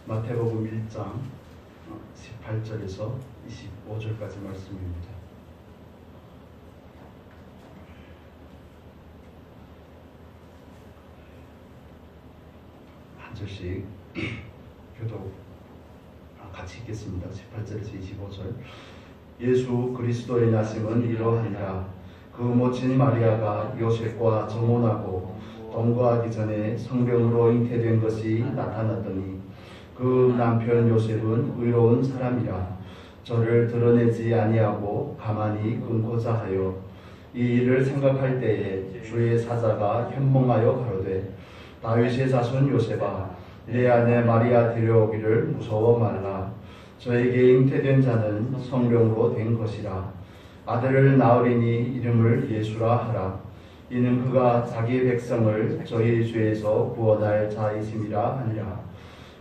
마태복음 1장 18절에서 25절까지 말씀입니다. 한 절씩 교독 같이 읽겠습니다. 18절에서 25절. 예수 그리스도의 나심은 이러하니라. 그 모친 마리아가 요셉과 정혼하고 동거하기 전에 성령으로 잉태된 것이 나타났더니 그 남편 요셉은 의로운 사람이라 저를 드러내지 아니하고 가만히 끊고자 하여 이 일을 생각할 때에 주의 사자가 현몽하여 가로되 다윗의 자손 요셉아 내 아내 마리아 데려오기를 무서워 말라. 저에게 잉태된 자는 성령으로 된 것이라. 아들을 낳으리니 이름을 예수라 하라. 이는 그가 자기 백성을 저희 죄에서 구원할 자이심이라 하니라.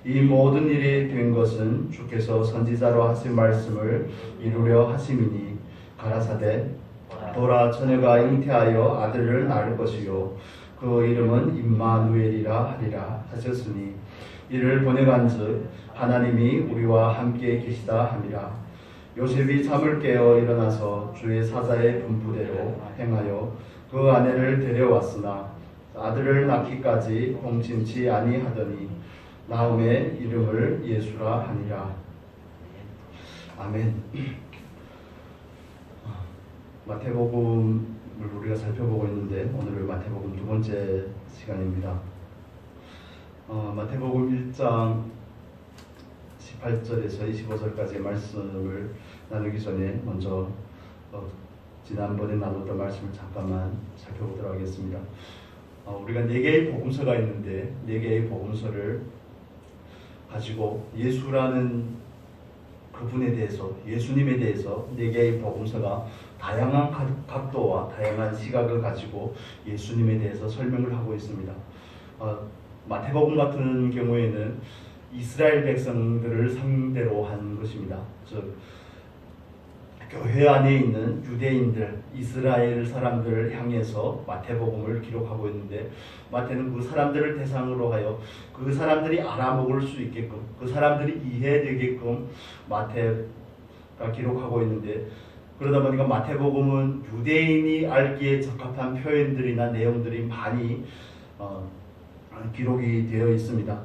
이 모든 일이 된 것은 주께서 선지자로 하신 말씀을 이루려 하심이니 가라사대 보라 처녀가 잉태하여 아들을 낳을 것이요 그 이름은 임마누엘이라 하리라 하셨으니 이를 보내간즉 하나님이 우리와 함께 계시다 함이라. 요셉이 잠을 깨어 일어나서 주의 사자의 분부대로 행하여 그 아내를 데려왔으나 아들을 낳기까지 봉친치 아니하더니 나음의 이름을 예수라 하니라. 아멘. 마태복음을 우리가 살펴보고 있는데 오늘은 마태복음 두 번째 시간입니다. 마태복음 1장 18절에서 25절까지의 말씀을 나누기 전에 먼저 지난번에 나눴던 말씀을 잠깐만 살펴보도록 하겠습니다. 우리가 4개의 복음서가 있는데 4개의 복음서를 가지고 예수라는 그분에 대해서 예수님에 대해서 4개의 복음서가 다양한 각도와 다양한 시각을 가지고 예수님에 대해서 설명을 하고 있습니다. 마태복음 같은 경우에는 이스라엘 백성들을 상대로 한 것입니다. 즉 교회 안에 있는 유대인들, 이스라엘 사람들을 향해서 마태복음을 기록하고 있는데 마태는 그 사람들을 대상으로 하여 그 사람들이 알아먹을 수 있게끔 그 사람들이 이해되게끔 마태가 기록하고 있는데 그러다 보니까 마태복음은 유대인이 알기에 적합한 표현들이나 내용들이 많이 기록이 되어 있습니다.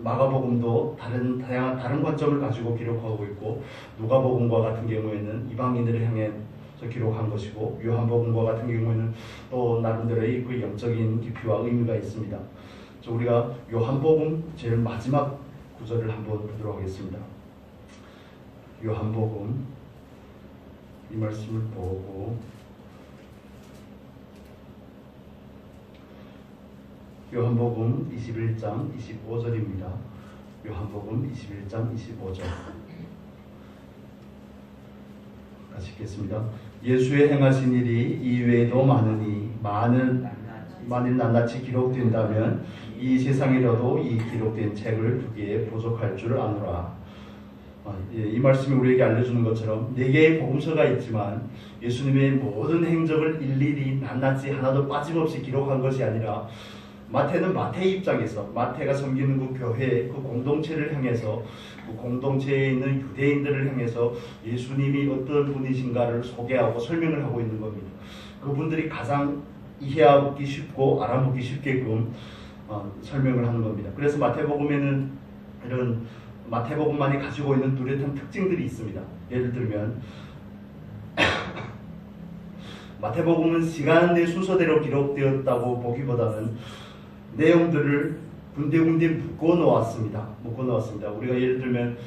마가복음도 다른 관점을 가지고 기록하고 있고 누가복음과 같은 경우에는 이방인들을 향해서 기록한 것이고 요한복음과 같은 경우에는 또 나름대로의 그 영적인 깊이와 의미가 있습니다. 우리가 요한복음 제일 마지막 구절을 한번 보도록 하겠습니다. 요한복음 이 말씀을 보고 요한복음 21장 25절입니다. 요한복음 21장 25절 같이 읽겠습니다. 예수의 행하신 일이 이외에도 많으니 만일 낱낱이 기록된다면 이 세상이라도 이 기록된 책을 두기에 부족할 줄 아노라. 이 말씀이 우리에게 알려주는 것처럼 4개의 복음서가 있지만 예수님의 모든 행적을 일일이 낱낱이 하나도 빠짐없이 기록한 것이 아니라 마태는 마태의 입장에서 마태가 섬기는 그 교회, 그 공동체를 향해서 그 공동체에 있는 유대인들을 향해서 예수님이 어떤 분이신가를 소개하고 설명을 하고 있는 겁니다. 그분들이 가장 이해하기 쉽고 알아보기 쉽게끔 설명을 하는 겁니다. 그래서 마태복음에는 이런 마태복음만이 가지고 있는 뚜렷한 특징들이 있습니다. 예를 들면 마태복음은 시간 내 순서대로 기록되었다고 보기보다는 내용들을 군데군데 묶어 놓았습니다. 우리가 예를 들면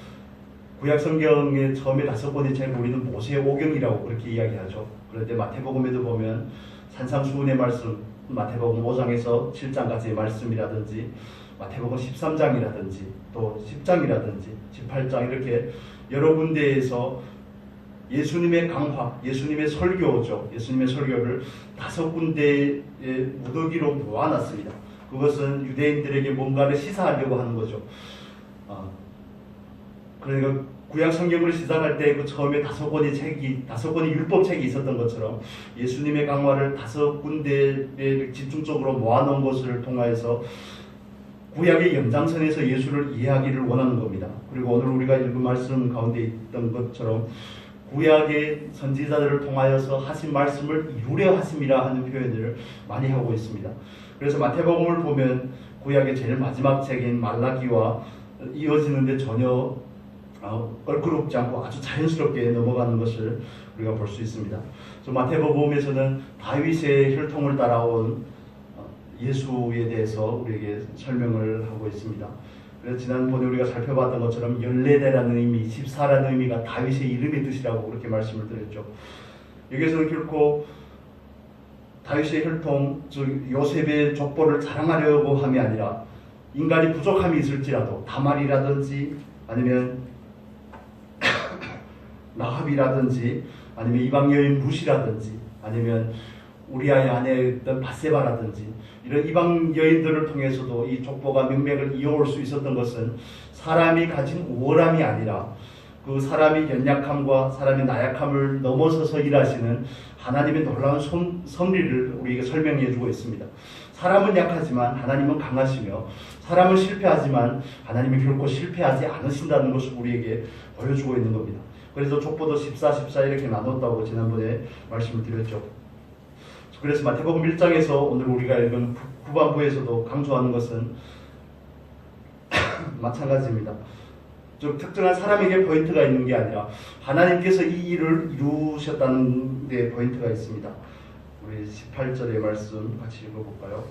구약성경의 처음에 5권의 책 우리는 모세오경이라고 그렇게 이야기하죠. 그런데 마태복음에도 보면 산상수훈의 말씀, 마태복음 5장에서 7장까지의 말씀이라든지 마태복음 13장이라든지 또 10장이라든지 18장 이렇게 여러 군데에서 예수님의 강화, 예수님의 설교죠. 예수님의 설교를 5군데의 무더기로 모아놨습니다. 그것은 유대인들에게 뭔가를 시사하려고 하는 거죠. 그러니까 구약 성경을 시작할 때 그 처음에 5권의 율법책이 있었던 것처럼 예수님의 강화를 5군데에 집중적으로 모아놓은 것을 통하여서 구약의 연장선에서 예수를 이해하기를 원하는 겁니다. 그리고 오늘 우리가 읽은 말씀 가운데 있던 것처럼 구약의 선지자들을 통하여서 하신 말씀을 이루려 하심이라 하는 표현을 많이 하고 있습니다. 그래서 마태복음을 보면 구약의 제일 마지막 책인 말라기와 이어지는데 전혀 껄끄럽지 않고 아주 자연스럽게 넘어가는 것을 우리가 볼 수 있습니다. 마태복음에서는 다윗의 혈통을 따라온 예수에 대해서 우리에게 설명을 하고 있습니다. 그래서 지난번에 우리가 살펴봤던 것처럼 14대라는 의미, 14라는 의미가 다윗의 이름의 뜻이라고 그렇게 말씀을 드렸죠. 여기서는 결코 다윗의 혈통, 즉 요셉의 족보를 자랑하려고 함이 아니라 인간이 부족함이 있을지라도 다말이라든지 아니면 라합이라든지 아니면 이방 여인 룻이라든지 아니면 우리아의 아내였던 바세바라든지 이런 이방 여인들을 통해서도 이 족보가 명맥을 이어올 수 있었던 것은 사람이 가진 우월함이 아니라 그 사람이 연약함과 사람의 나약함을 넘어서서 일하시는 하나님의 놀라운 섭리를 우리에게 설명해 주고 있습니다. 사람은 약하지만 하나님은 강하시며 사람은 실패하지만 하나님이 결코 실패하지 않으신다는 것을 우리에게 보여주고 있는 겁니다. 그래서 족보도 14, 14 이렇게 나눴다고 지난번에 말씀을 드렸죠. 그래서 마태복음 1장에서 오늘 우리가 읽은 후반부에서도 강조하는 것은 마찬가지입니다. 좀 특정한 사람에게 포인트가 있는 게 아니라 하나님께서 이 일을 이루셨다는 데 포인트가 있습니다. 우리 18절의 말씀 같이 읽어볼까요?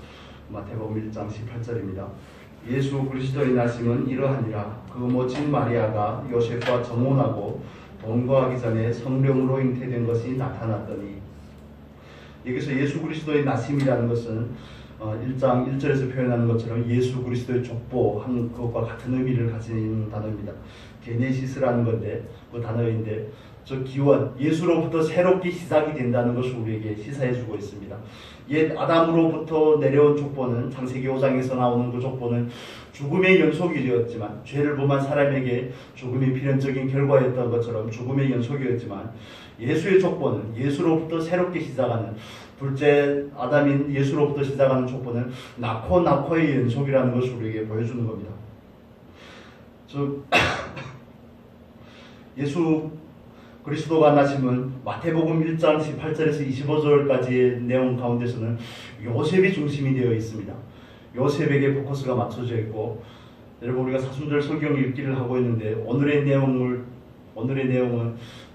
마태복음 1장 18절입니다. 예수 그리스도의 나심은 이러하니라. 그 모친 마리아가 요셉과 정혼하고 동거하기 전에 성령으로 잉태된 것이 나타났더니, 여기서 예수 그리스도의 나심이라는 것은 1장 1절에서 표현하는 것처럼 예수 그리스도의 족보한 것과 같은 의미를 가진 단어입니다. 게네시스라는 건데 그 단어인데 저 기원, 예수로부터 새롭게 시작이 된다는 것을 우리에게 시사해주고 있습니다. 옛 아담으로부터 내려온 족보는 창세기 5장에서 나오는 그 족보는 죽음의 연속이 되었지만, 죄를 범한 사람에게 죽음이 필연적인 결과였던 것처럼 죽음의 연속이었지만, 예수의 족보는 예수로부터 새롭게 시작하는, 둘째 아담인 예수로부터 시작하는 족보는 낳고의 연속이라는 것을 우리에게 보여주는 겁니다. 예수 그리스도가 나심은 마태복음 1장 18절에서 25절까지의 내용 가운데서는 요셉이 중심이 되어 있습니다. 요셉에게 포커스가 맞춰져 있고, 여러분 우리가 사순절 성경 읽기를 하고 있는데 오늘의 내용은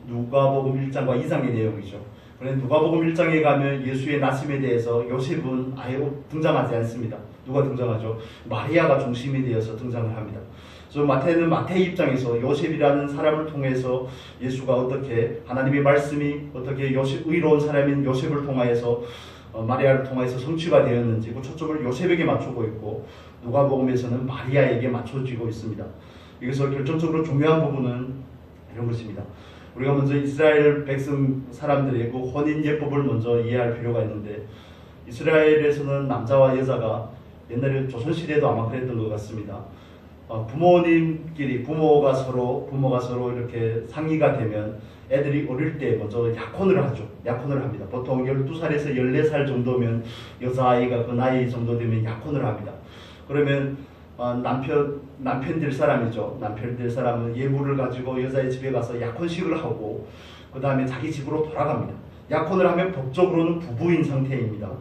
누가복음 1장과 2장의 내용이죠. 그런데 누가복음 1장에 가면 예수의 나심에 대해서 요셉은 아예 등장하지 않습니다. 누가 등장하죠? 마리아가 중심이 되어서 등장을 합니다. 그래서 마태는 마태의 입장에서 요셉이라는 사람을 통해서 예수가 어떻게, 하나님의 말씀이 어떻게 의로운 사람인 요셉을 통하여서 마리아를 통해서 성취가 되었는지 그 초점을 요셉에게 맞추고 있고, 누가복음에서는 마리아에게 맞춰지고 있습니다. 여기서 결정적으로 중요한 부분은 이런 것입니다. 우리가 먼저 이스라엘 백성 사람들의 그 혼인 예법을 먼저 이해할 필요가 있는데, 이스라엘에서는 남자와 여자가 옛날에 조선시대에도 아마 그랬던 것 같습니다. 부모님끼리 부모가 서로 이렇게 상의가 되면 애들이 어릴 때 먼저 약혼을 하죠. 약혼을 합니다. 보통 12살에서 14살 정도면 여자아이가 그 나이 정도 되면 약혼을 합니다. 그러면 남편 될 사람이죠. 남편 될 사람은 예물을 가지고 여자의 집에 가서 약혼식을 하고 그 다음에 자기 집으로 돌아갑니다. 약혼을 하면 법적으로는 부부인 상태입니다.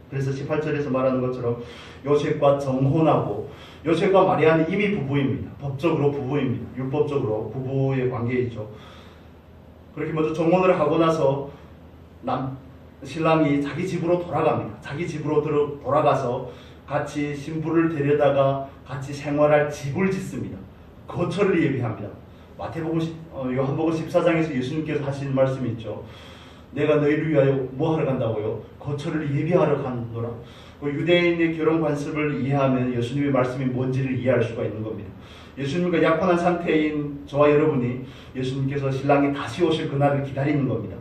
그래서 18절에서 말하는 것처럼 요셉과 정혼하고, 요셉과 마리아는 이미 부부입니다. 법적으로 부부입니다. 율법적으로 부부의 관계이죠. 그렇게 먼저 정혼을 하고 나서 신랑이 자기 집으로 돌아갑니다. 자기 집으로 돌아가서 같이 신부를 데려다가 같이 생활할 집을 짓습니다. 거처를 예비합니다. 요한복음 14장에서 예수님께서 하신 말씀이 있죠. 내가 너희를 위하여 뭐 하러 간다고요? 거처를 예비하러 가노라. 유대인의 결혼 관습을 이해하면 예수님의 말씀이 뭔지를 이해할 수가 있는 겁니다. 예수님과 약혼한 상태인 저와 여러분이 예수님께서 신랑이 다시 오실 그날을 기다리는 겁니다.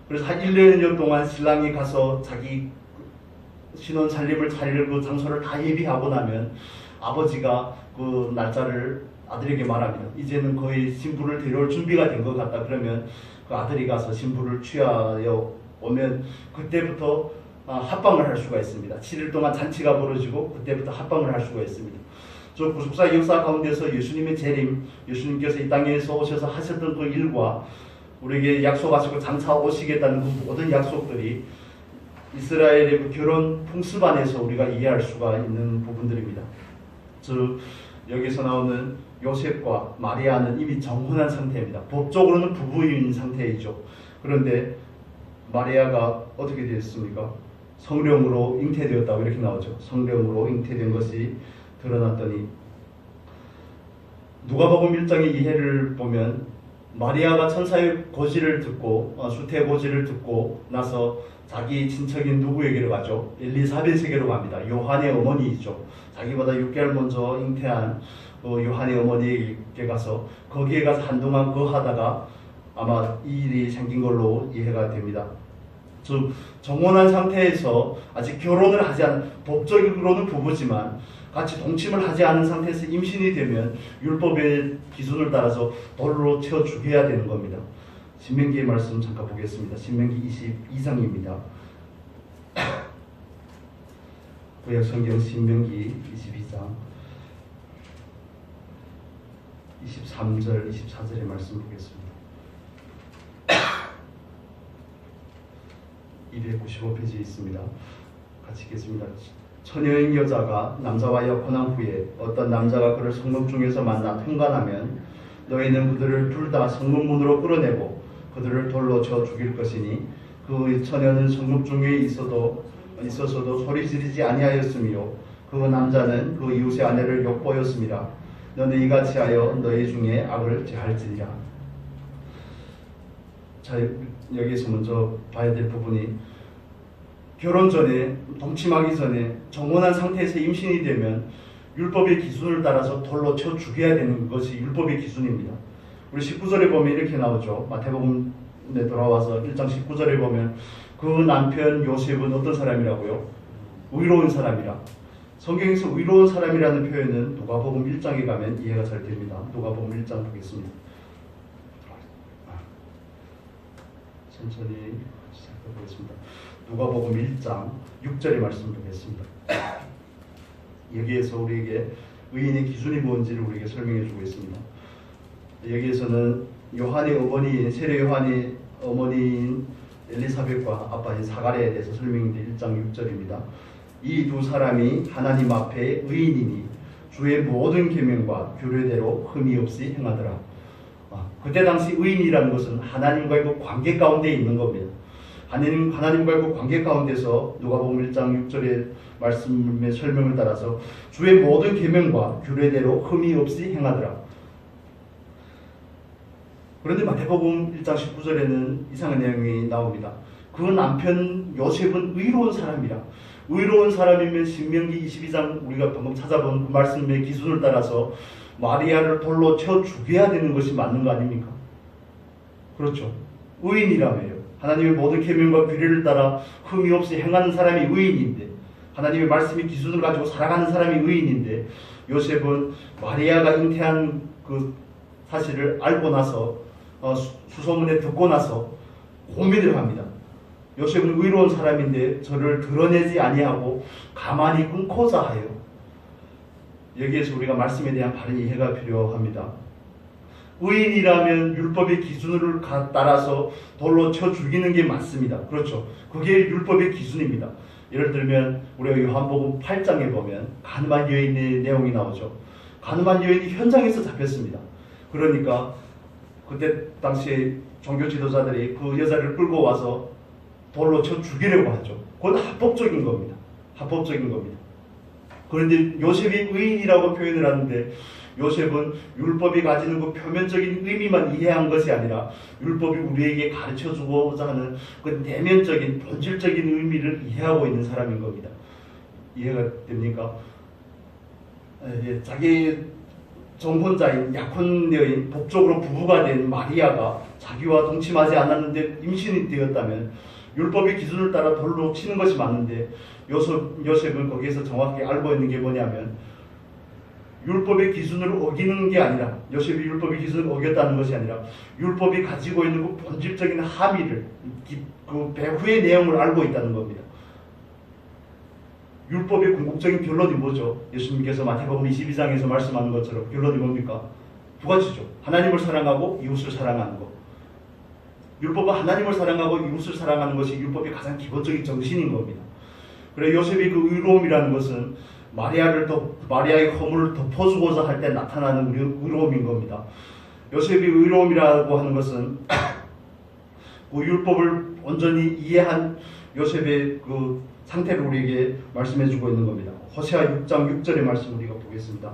그래서 한 1년 동안 신랑이 가서 자기 신혼 살림을 차릴 그 장소를 다 예비하고 나면 아버지가 그 날짜를 아들에게 말합니다. 이제는 거의 신부를 데려올 준비가 된 것 같다. 그러면 그 아들이 가서 신부를 취하여 오면 그때부터 합방을 할 수가 있습니다. 7일 동안 잔치가 벌어지고 그때부터 합방을 할 수가 있습니다. 저 구속사 역사 가운데서 예수님의 재림, 예수님께서 이 땅에서 오셔서 하셨던 그 일과 우리에게 약속하시고 장차 오시겠다는 그 모든 약속들이 이스라엘의 그 결혼 풍습 안에서 우리가 이해할 수가 있는 부분들입니다. 여기서 나오는 요셉과 마리아는 이미 정혼한 상태입니다. 법적으로는 부부인 상태이죠. 그런데 마리아가 어떻게 되었습니까? 성령으로 잉태되었다고 이렇게 나오죠. 성령으로 잉태된 것이 드러났더니 누가복음 1장의 이해를 보면 마리아가 천사의 고지를 듣고 수태 고지를 듣고 나서 자기 친척인 누구에게로 가죠? 엘리사벳에게로 갑니다. 요한의 어머니이죠. 자기보다 6개월 먼저 잉태한 요한의 어머니에게 가서 거기에 가서 한동안 거하다가 아마 이 일이 생긴 걸로 이해가 됩니다. 즉 정혼한 상태에서 아직 결혼을 하지 않은, 법적으로는 부부지만 같이 동침을 하지 않은 상태에서 임신이 되면 율법의 기준을 따라서 돌로 채워 죽여야 되는 겁니다. 신명기의 말씀 잠깐 보겠습니다. 신명기 22장입니다. 구약성경 신명기 22장 23절 24절의 말씀 보겠습니다. 295페이지에 있습니다. 같이 읽겠습니다. 처녀인 여자가 남자와 약혼한 후에 어떤 남자가 그를 성문 중에서 만나 통관하면 너희는 그들을 둘 다 성문문으로 끌어내고 그들을 돌로 쳐 죽일 것이니 그 처녀는 성문 중에 있어서도 소리 지르지 아니하였으며 그 남자는 그 이웃의 아내를 욕보였습니다. 너는 이같이 하여 너희 중에 악을 제할지니라. 자, 여기서 먼저 봐야 될 부분이 결혼 전에, 동침하기 전에 정혼한 상태에서 임신이 되면 율법의 기준을 따라서 돌로 쳐 죽여야 되는 것이 율법의 기준입니다. 우리 19절에 보면 이렇게 나오죠. 마태복음에 돌아와서 1장 19절에 보면 그 남편 요셉은 어떤 사람이라고요? 의로운 사람이라. 성경에서 의로운 사람이라는 표현은 누가복음 1장에 가면 이해가 잘 됩니다. 누가복음 1장 보겠습니다. 천천히 살펴보겠습니다. 누가복음 1장 6절의 말씀 보겠습니다. 여기에서 우리에게 의인의 기준이 뭔지를 우리에게 설명해 주고 있습니다. 여기에서는 요한의 어머니인 세례 요한의 어머니인 엘리사벳과 아빠인 사가랴에 대해서 설명된 1장 6절입니다. 이 두 사람이 하나님 앞에 의인이니 주의 모든 계명과 규례대로 흠이 없이 행하더라. 그때 당시 의인이라는 것은 하나님과의 그 관계 가운데 있는 겁니다. 하나님과의 그 관계 가운데서 누가복음 1장 6절의 말씀의 설명을 따라서 주의 모든 계명과 규례대로 흠이 없이 행하더라. 그런데 마태복음 1장 19절에는 이상한 내용이 나옵니다. 그 남편 요셉은 의로운 사람이라. 의로운 사람이면 신명기 22장 우리가 방금 찾아본 그 말씀의 기준을 따라서 마리아를 돌로 채워 죽여야 되는 것이 맞는 거 아닙니까? 그렇죠. 의인이라며요. 하나님의 모든 계명과 규례를 따라 흠이 없이 행하는 사람이 의인인데, 하나님의 말씀의 기준을 가지고 살아가는 사람이 의인인데, 요셉은 마리아가 잉태한 그 사실을 알고 나서 수소문에 듣고 나서 고민을 합니다. 요셉은 의로운 사람인데 저를 드러내지 아니하고 가만히 끊고자 하여. 여기에서 우리가 말씀에 대한 바른 이해가 필요합니다. 의인이라면 율법의 기준을 따라서 돌로 쳐 죽이는 게 맞습니다. 그렇죠. 그게 율법의 기준입니다. 예를 들면 우리가 요한복음 8장에 보면 가늠한 여인의 내용이 나오죠. 가늠한 여인이 현장에서 잡혔습니다. 그러니까 그때 당시에 종교 지도자들이 그 여자를 끌고 와서 돌로 쳐 죽이려고 하죠. 그건 합법적인 겁니다. 합법적인 겁니다. 그런데 요셉이 의인이라고 표현을 하는데 요셉은 율법이 가지는 그 표면적인 의미만 이해한 것이 아니라 율법이 우리에게 가르쳐주고자 하는 그 내면적인 본질적인 의미를 이해하고 있는 사람인 겁니다. 이해가 됩니까? 자기 정혼자인 약혼 여인, 법적으로 부부가 된 마리아가 자기와 동침하지 않았는데 임신이 되었다면 율법의 기준을 따라 돌로 치는 것이 맞는데 요셉은 거기에서 정확히 알고 있는 게 뭐냐면 율법의 기준을 어기는 게 아니라, 요셉이 율법의 기준을 어겼다는 것이 아니라 율법이 가지고 있는 그 본질적인 함의를, 그 배후의 내용을 알고 있다는 겁니다. 율법의 궁극적인 결론이 뭐죠? 예수님께서 마태복음 22장에서 말씀하는 것처럼 결론이 뭡니까? 두 가지죠. 하나님을 사랑하고 이웃을 사랑하는 것. 율법은 하나님을 사랑하고 이웃을 사랑하는 것이 율법의 가장 기본적인 정신인 겁니다. 그래 요셉이 그 의로움이라는 것은 마리아의 허물을 덮어주고자 할 때 나타나는 의로움인 겁니다. 요셉이 의로움이라고 하는 것은 그 율법을 온전히 이해한 요셉의 그 상태를 우리에게 말씀해주고 있는 겁니다. 호세아 6장 6절의 말씀 우리가 보겠습니다.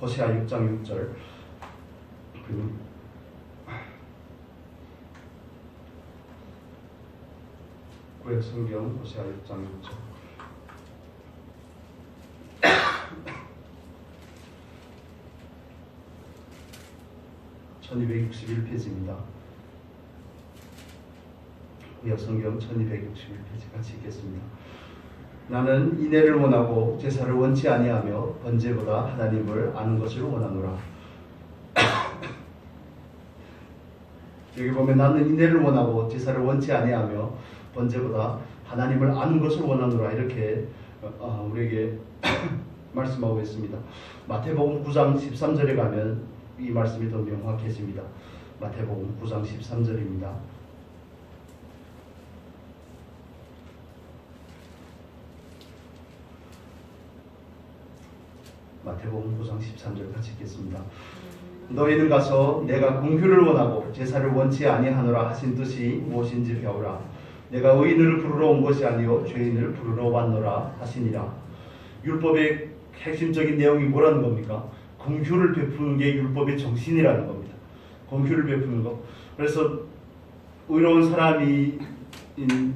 호세아 6장 6절. 구약 성경 호세아 6장 6절. 1261페이지입니다. 구약 성경 1261페이지 같이 읽겠습니다. 나는 인애를 원하고 제사를 원치 아니하며 번제보다 하나님을 아는 것을 원하노라. 여기 보면 나는 인애를 원하고 제사를 원치 아니하며 번제보다 하나님을 아는 것을 원하노라 이렇게 우리에게 말씀하고 있습니다. 마태복음 9장 13절에 가면 이 말씀이 더 명확해집니다. 마태복음 9장 13절입니다. 마태복음 9장 13절 같이 읽겠습니다. 너희는 가서 내가 긍휼을 원하고 제사를 원치 아니하노라 하신 뜻이 무엇인지 배우라. 내가 의인을 부르러 온 것이 아니요 죄인을 부르러 왔노라 하시니라. 율법의 핵심적인 내용이 뭐라는 겁니까? 긍휼을 베푸는 게 율법의 정신이라는 겁니다. 긍휼을 베푸는 것. 그래서 의로운 사람인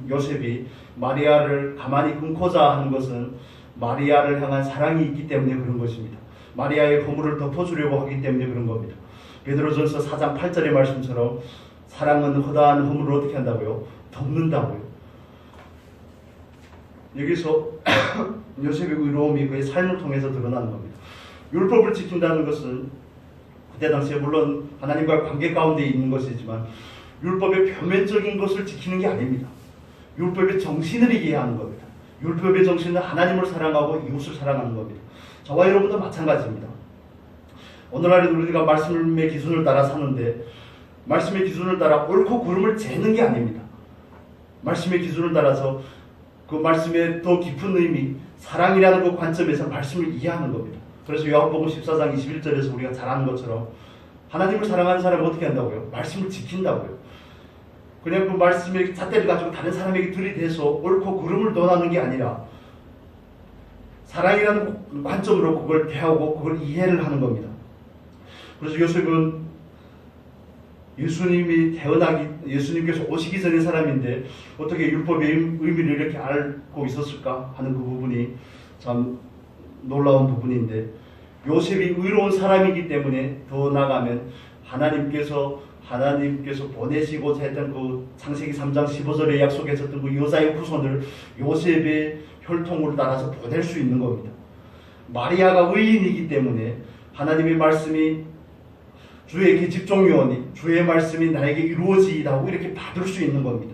요셉이 마리아를 가만히 끊고자 하는 것은 마리아를 향한 사랑이 있기 때문에 그런 것입니다. 마리아의 허물을 덮어주려고 하기 때문에 그런 겁니다. 베드로전서 4장 8절의 말씀처럼 사랑은 허다한 허물을 어떻게 한다고요? 덮는다고요. 여기서 요셉의 의로움이 그의 삶을 통해서 드러나는 겁니다. 율법을 지킨다는 것은 그때 당시에 물론 하나님과의 관계 가운데 있는 것이지만 율법의 표면적인 것을 지키는 게 아닙니다. 율법의 정신을 이해하는 겁니다. 율법의 정신은 하나님을 사랑하고 이웃을 사랑하는 겁니다. 저와 여러분도 마찬가지입니다. 오늘날에도 우리가 말씀의 기준을 따라 사는데 말씀의 기준을 따라 옳고 그름을 재는 게 아닙니다. 말씀의 기준을 따라서 그 말씀의 더 깊은 의미, 사랑이라는 그 관점에서 말씀을 이해하는 겁니다. 그래서 요한복음 14장 21절에서 우리가 잘 아는 것처럼 하나님을 사랑하는 사람은 어떻게 한다고요? 말씀을 지킨다고요. 그냥 그 말씀의 잣대를 가지고 다른 사람에게 들이대서 옳고 그름을 논하는 게 아니라 사랑이라는 관점으로 그걸 대하고 그걸 이해를 하는 겁니다. 그래서 요셉은 예수님께서 오시기 전의 사람인데 어떻게 율법의 의미를 이렇게 알고 있었을까 하는 그 부분이 참 놀라운 부분인데 요셉이 의로운 사람이기 때문에 더 나아가면 하나님께서 보내시고자 했던 그 창세기 3장 15절에 약속하셨던 그 여자의 후손을 요셉의 혈통으로 따라서 보낼 수 있는 겁니다. 마리아가 의인이기 때문에 하나님의 말씀이 주의 계집종이오니 주의 말씀이 나에게 이루어지이다고 이렇게 받을 수 있는 겁니다.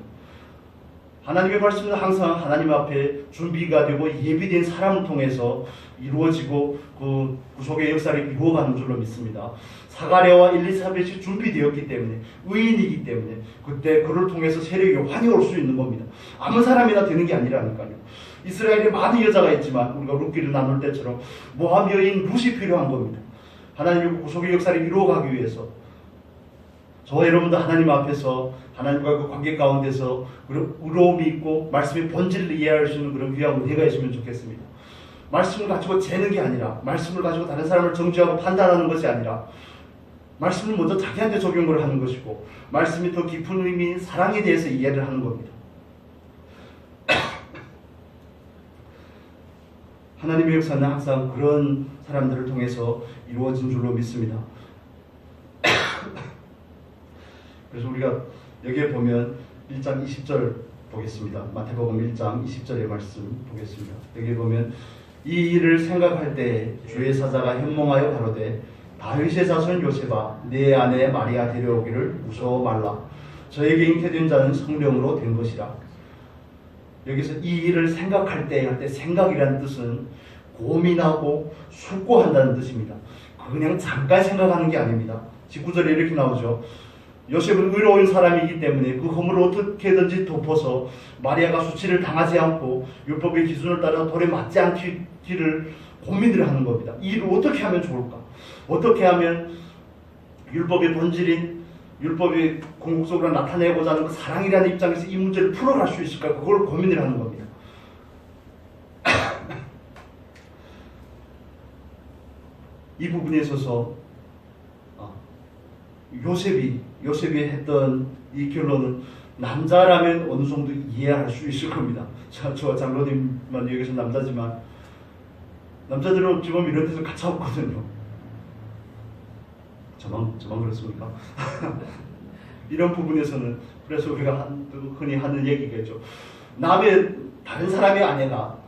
하나님의 말씀은 항상 하나님 앞에 준비가 되고 예비된 사람을 통해서 이루어지고 그 구속의 역사를 이루어가는 줄로 믿습니다. 사가랴와 엘리사벳이 준비되었기 때문에 의인이기 때문에 그때 그를 통해서 세력이 환히 올 수 있는 겁니다. 아무 사람이나 되는 게 아니라니까요. 이스라엘에 많은 여자가 있지만 우리가 룻기를 나눌 때처럼 모압 여인 룻이 필요한 겁니다. 하나님의 구속의 역사를 이루어가기 위해서 저와 여러분도 하나님 앞에서 하나님과 그 관계 가운데서 그런 의로움이 있고 말씀의 본질을 이해할 수 있는 그런 귀한 은혜가 있으면 좋겠습니다. 말씀을 가지고 재는 게 아니라 말씀을 가지고 다른 사람을 정죄하고 판단하는 것이 아니라 말씀을 먼저 자기한테 적용을 하는 것이고 말씀이 더 깊은 의미인 사랑에 대해서 이해를 하는 겁니다. 하나님의 역사는 항상 그런 사람들을 통해서 이루어진 줄로 믿습니다. 그래서 우리가 여기에 보면 1장 20절 보겠습니다. 마태복음 1장 20절의 말씀 보겠습니다. 여기에 보면 이 일을 생각할 때 주의 사자가 현몽하여 가로되 다윗의 자손 요셉아 내 아내 마리아 데려오기를 무서워 말라. 저에게 잉태된 자는 성령으로 된 것이라. 여기서 이 일을 생각할 때, 할 때 생각이라는 뜻은 고민하고 숙고한다는 뜻입니다. 그냥 잠깐 생각하는 게 아닙니다. 19절에 이렇게 나오죠. 요셉은 의로운 사람이기 때문에 그 허물을 어떻게든지 덮어서 마리아가 수치를 당하지 않고 율법의 기준을 따라 돌에 맞지 않기를 고민을 하는 겁니다. 이 일을 어떻게 하면 좋을까? 어떻게 하면 율법의 본질인 율법이 궁극적으로 나타내고자 하는 그 사랑이라는 입장에서 이 문제를 풀어갈 수 있을까? 그걸 고민을 하는 겁니다. 이 부분에 있어서 요셉이 했던 이 결론은 남자라면 어느 정도 이해할 수 있을 겁니다. 저와 장로님만 여기서 남자지만 남자들은 어찌 보면 이런 데서 가차 없거든요. 저만 그렇습니까? 이런 부분에서는 그래서 우리가 흔히 하는 얘기겠죠. 다른 사람의 아내가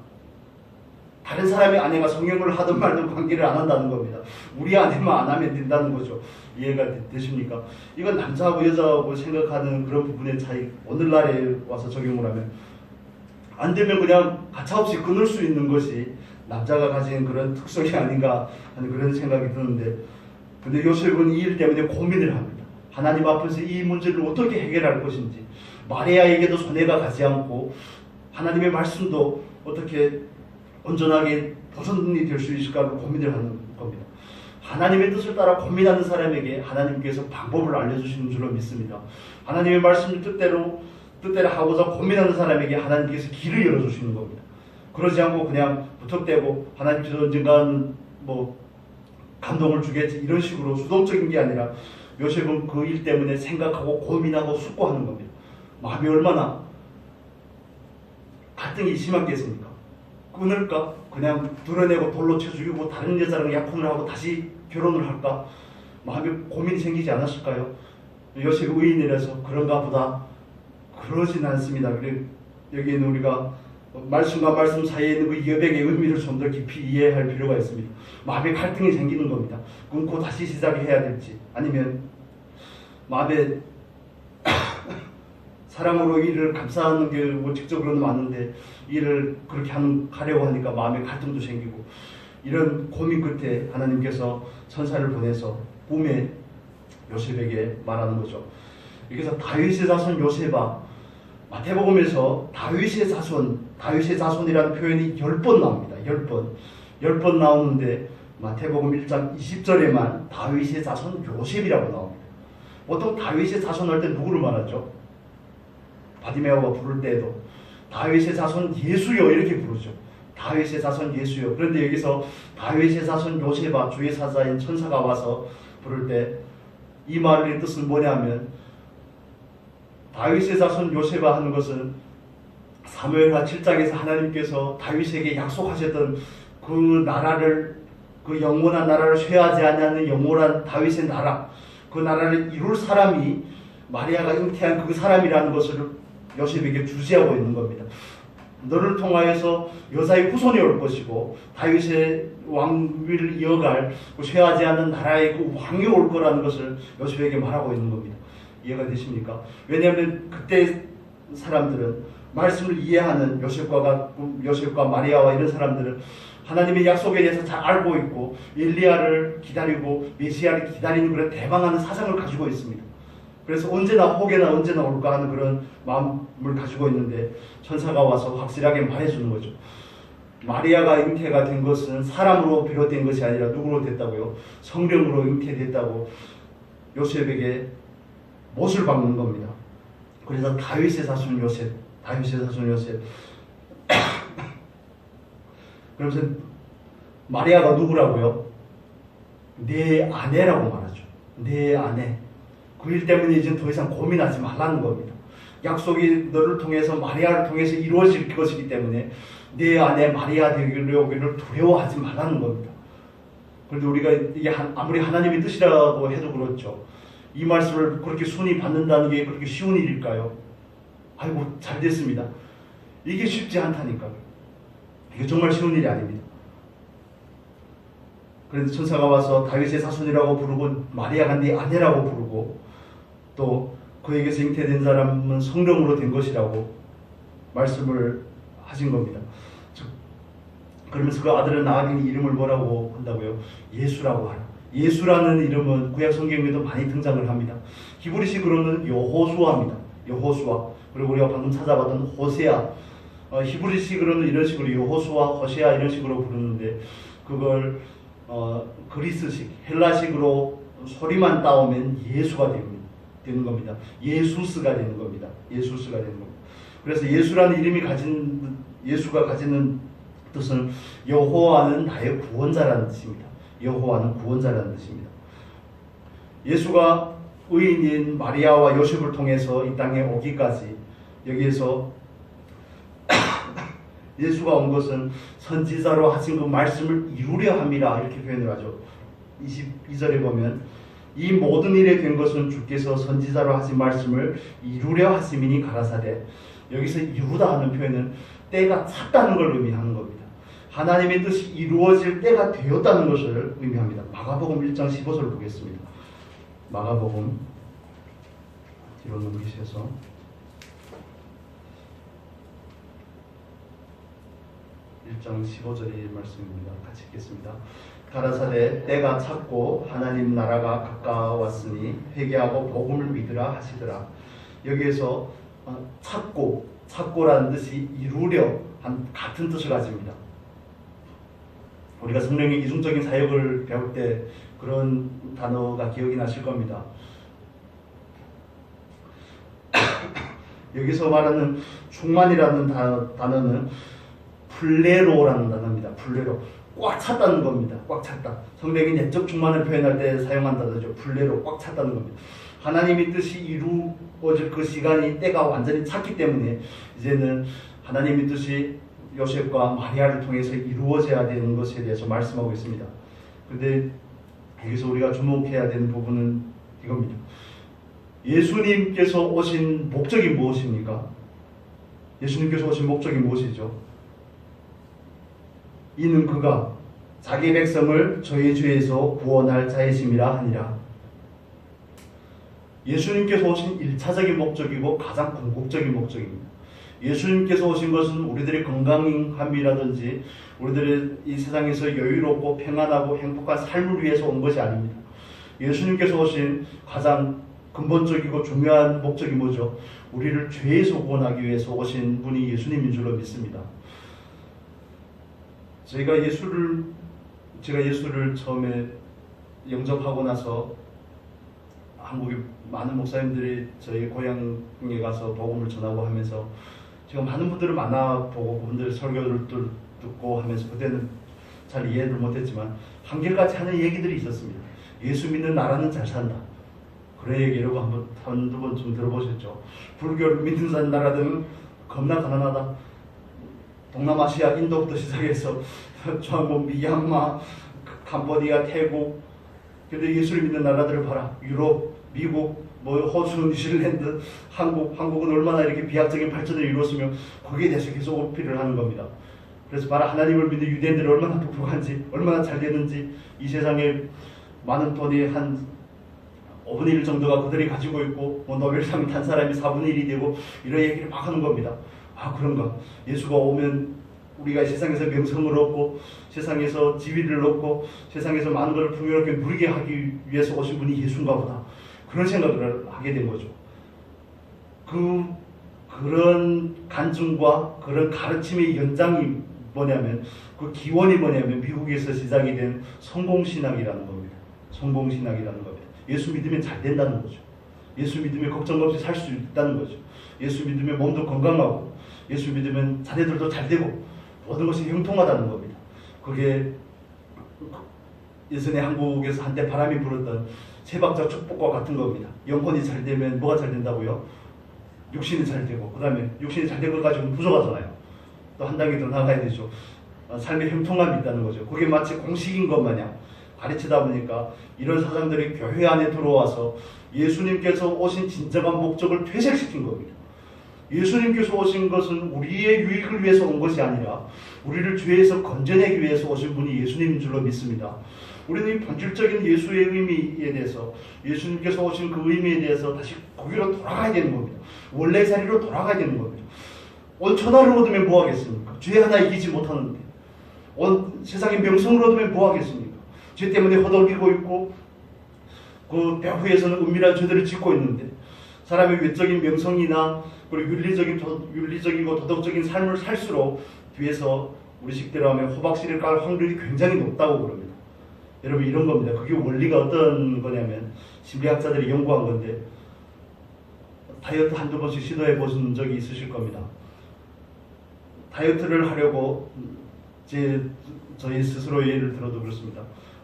성형을 하든 말든 관계를 안 한다는 겁니다. 우리 아내만 안 하면 된다는 거죠. 이해가 되십니까? 이건 남자하고 여자하고 생각하는 그런 부분의 차이, 오늘날에 와서 적용을 하면 안 되면 그냥 가차없이 끊을 수 있는 것이 남자가 가진 그런 특성이 아닌가 하는 그런 생각이 드는데, 근데 요셉은 이 일 때문에 고민을 합니다. 하나님 앞에서 이 문제를 어떻게 해결할 것인지, 마리아에게도 손해가 가지 않고 하나님의 말씀도 어떻게 온전하게 보존이 될 수 있을까 고민을 하는 겁니다. 하나님의 뜻을 따라 고민하는 사람에게 하나님께서 방법을 알려주시는 줄로 믿습니다. 하나님의 말씀을 뜻대로 하고자 고민하는 사람에게 하나님께서 길을 열어주시는 겁니다. 그러지 않고 그냥 무턱대고 하나님께서 언젠가는 감동을 주겠지 이런 식으로 수동적인 게 아니라 요셉은 그 일 때문에 생각하고 고민하고 숙고하는 겁니다. 마음이 얼마나 갈등이 심하겠습니까? 끊을까? 그냥 드러내고 돌로 쳐 죽이고 다른 여자랑 약혼을 하고 다시 결혼을 할까? 마음에 고민이 생기지 않았을까요? 요셉이 의인이라서 그런가 보다. 그러진 않습니다. 여기에는 우리가 말씀과 말씀 사이에 있는 그 여백의 의미를 좀 더 깊이 이해할 필요가 있습니다. 마음에 갈등이 생기는 겁니다. 끊고 다시 시작해야 될지, 아니면 마음에 사랑으로 일을 감싸는 게 직접으로는 많은데 일을 그렇게 하려고 하니까 마음에 갈등도 생기고, 이런 고민 끝에 하나님께서 천사를 보내서 꿈에 요셉에게 말하는 거죠. 여기서 다윗의 자손 요셉아, 마태복음에서 다윗의 자손이라는 표현이 10번 나옵니다. 10번 나오는데 마태복음 1장 20절에만 다윗의 자손 요셉이라고 나옵니다. 보통 다윗의 자손 할 때 누구를 말하죠? 바디메오가 부를 때에도 다윗의 자손 예수여 이렇게 부르죠. 다윗의 자손 예수여. 그런데 여기서 다윗의 자손 요셉아, 주의 사자인 천사가 와서 부를 때 이 말의 뜻은 뭐냐면, 다윗의 자손 요셉아 하는 것은 사무엘하 7장에서 하나님께서 다윗에게 약속하셨던 그 나라를, 그 영원한 나라를 쇠하지 않는 영원한 다윗의 나라, 그 나라를 이룰 사람이 마리아가 잉태한 그 사람이라는 것을 요셉에게 주지하고 있는 겁니다. 너를 통하여서 여자의 후손이 올 것이고 다윗의 왕위를 이어갈 쇠하지 않는 나라의 그 왕이 올 거라는 것을 요셉에게 말하고 있는 겁니다. 이해가 되십니까? 왜냐하면 그때 사람들은 말씀을 이해하는 요셉과 마리아와 이런 사람들은 하나님의 약속에 대해서 잘 알고 있고 엘리야를 기다리고 메시아를 기다리는 그런 대망하는 사상을 가지고 있습니다. 그래서 혹여나 언제나 올까 하는 그런 마음을 가지고 있는데 천사가 와서 확실하게 말해주는 거죠. 마리아가 잉태가 된 것은 사람으로 비롯된 것이 아니라 누구로 됐다고요? 성령으로 잉태됐다고 요셉에게 못을 박는 겁니다. 그래서 다윗의 자손 요셉. 그러면서 마리아가 누구라고요? 내 아내라고 말하죠. 내 아내. 그 일 때문에 이제 더 이상 고민하지 말라는 겁니다. 약속이 너를 통해서 마리아를 통해서 이루어질 것이기 때문에 내 아내 마리아 되기를 두려워하지 말라는 겁니다. 그런데 우리가 이게 아무리 하나님의 뜻이라고 해도 그렇죠. 이 말씀을 그렇게 순히 받는다는 게 그렇게 쉬운 일일까요? 아이고 잘 됐습니다. 이게 쉽지 않다니까요. 이게 정말 쉬운 일이 아닙니다. 그래서 천사가 와서 다윗의 자손이라고 부르고 마리아가 네 아내라고 부르고 또 그에게서 잉태된 사람은 성령으로 된 것이라고 말씀을 하신 겁니다. 그러면서 그 아들은 나아가니 이름을 뭐라고 한다고요? 예수라고 하라. 예수라는 이름은 구약 성경에도 많이 등장을 합니다. 히브리식으로는 여호수아입니다. 여호수아. 그리고 우리가 방금 찾아봤던 호세아. 히브리식으로는 이런 식으로 여호수아, 호세아 이런 식으로 부르는데 그걸 그리스식, 헬라식으로 소리만 따오면 예수가 되는 겁니다. 예수스가 되는 겁니다. 예수스가 되는 겁니다. 그래서 예수라는 이름이 예수가 가지는 뜻은 여호와는 나의 구원자라는 뜻입니다. 여호와는 구원자라는 뜻입니다. 예수가 의인인 마리아와 요셉을 통해서 이 땅에 오기까지 여기에서 예수가 온 것은 선지자로 하신 그 말씀을 이루려 함이라 이렇게 표현을 하죠. 22절에 보면 이 모든 일에 된 것은 주께서 선지자로 하신 말씀을 이루려 하심이니 가라사대. 여기서 이루다 하는 표현은 때가 찼다는 걸 의미하는 겁니다. 하나님의 뜻이 이루어질 때가 되었다는 것을 의미합니다. 마가복음 1장 15절을 보겠습니다. 마가복음 뒤로 넘기셔서 1장 15절의 말씀입니다. 같이 읽겠습니다. 가라사대 때가 찼고 하나님 나라가 가까웠으니 회개하고 복음을 믿으라 하시더라. 여기에서 찾고라는 뜻이 이루려 같은 뜻을 가집니다. 우리가 성령의 이중적인 사역을 배울 때 그런 단어가 기억이 나실 겁니다. 여기서 말하는 충만이라는 단어는 플레로라는 단어입니다. 플레로. 꽉 찼다는 겁니다. 꽉 찼다. 성령의 내적 충만을 표현할 때 사용한 단어죠. 플레로. 꽉 찼다는 겁니다. 하나님의 뜻이 이루어질 그 시간이 때가 완전히 찼기 때문에 이제는 하나님의 뜻이 요셉과 마리아를 통해서 이루어져야 되는 것에 대해서 말씀하고 있습니다. 그런데 여기서 우리가 주목해야 되는 부분은 이겁니다. 예수님께서 오신 목적이 무엇입니까? 예수님께서 오신 목적이 무엇이죠? 이는 그가 자기 백성을 저희 죄에서 구원할 자이심이라 하니라. 예수님께서 오신 1차적인 목적이고 가장 궁극적인 목적입니다. 예수님께서 오신 것은 우리들의 건강함이라든지 우리들의 이 세상에서 여유롭고 평안하고 행복한 삶을 위해서 온 것이 아닙니다. 예수님께서 오신 가장 근본적이고 중요한 목적이 뭐죠? 우리를 죄에서 구원하기 위해서 오신 분이 예수님인 줄로 믿습니다. 제가 예수를 처음에 영접하고 나서 한국의 많은 목사님들이 저희 고향에 가서 복음을 전하고 하면서 제가 많은 분들을 만나보고 그분들의 설교를 듣고 하면서 그때는 잘 이해를 못했지만 한결같이 하는 얘기들이 있었습니다. 예수 믿는 나라는 잘 산다. 그런 얘기 여러분 한두 번쯤 들어보셨죠. 불교를 믿는 나라들은 겁나 가난하다. 동남아시아 인도부터 시작해서 뭐 미얀마, 캄보디아, 태국, 근데 예수를 믿는 나라들을 봐라. 유럽, 미국, 뭐 호주, 뉴질랜드, 한국은 얼마나 이렇게 비약적인 발전을 이루었으며 거기에 대해서 계속 어필을 하는 겁니다. 그래서 봐라, 하나님을 믿는 유대인들이 얼마나 똑똑한지, 얼마나 잘 되는지, 이 세상에 많은 돈이 한 5분의 1 정도가 그들이 가지고 있고 뭐 노벨상 탄 사람이 4분의 1이 되고 이런 얘기를 막 하는 겁니다. 아, 그런가? 예수가 오면 우리가 세상에서 명성을 얻고 세상에서 지위를 얻고 세상에서 많은 것을 풍요롭게 누리게 하기 위해서 오신 분이 예수인가 보다. 그런 생각을 하게 된 거죠. 그런 간증과 그런 가르침의 연장이 뭐냐면 그 기원이 뭐냐면 미국에서 시작이 된 성공신학이라는 겁니다. 성공신학이라는 겁니다. 예수 믿으면 잘 된다는 거죠. 예수 믿으면 걱정 없이 살 수 있다는 거죠. 예수 믿으면 몸도 건강하고 예수 믿으면 자녀들도 잘 되고 모든 것이 형통하다는 겁니다. 그게 예전에 한국에서 한때 바람이 불었던 세박자 축복과 같은 겁니다. 영혼이 잘 되면 뭐가 잘 된다고요? 육신이 잘 되고 그 다음에 육신이 잘 된 것 가지고는 부족하잖아요. 또 한 단계 더 나가야 되죠. 삶의 형통함이 있다는 거죠. 그게 마치 공식인 것 마냥 가르치다 보니까 이런 사람들이 교회 안에 들어와서 예수님께서 오신 진정한 목적을 퇴색시킨 겁니다. 예수님께서 오신 것은 우리의 유익을 위해서 온 것이 아니라 우리를 죄에서 건져내기 위해서 오신 분이 예수님인 줄로 믿습니다. 우리는 이 본질적인 예수의 의미에 대해서 예수님께서 오신 그 의미에 대해서 다시 거기로 돌아가야 되는 겁니다. 원래 자리로 돌아가야 되는 겁니다. 온 천하를 얻으면 뭐하겠습니까? 죄 하나 이기지 못하는데. 온 세상의 명성을 얻으면 뭐하겠습니까? 죄 때문에 허덕이고 있고 그 배후에서는 은밀한 죄들을 짓고 있는데 사람의 외적인 명성이나 그리고 윤리적이고 도덕적인 삶을 살수록 뒤에서 우리 식대로 하면 호박씨를 깔 확률이 굉장히 높다고 그럽니다. 여러분 이런 겁니다. 그게 원리가 어떤 거냐면 심리학자들이 연구한 건데 다이어트 한두 번씩 시도해 보신 적이 있으실 겁니다. 다이어트를 하려고 저희 스스로 예를 들어도 그렇습니다.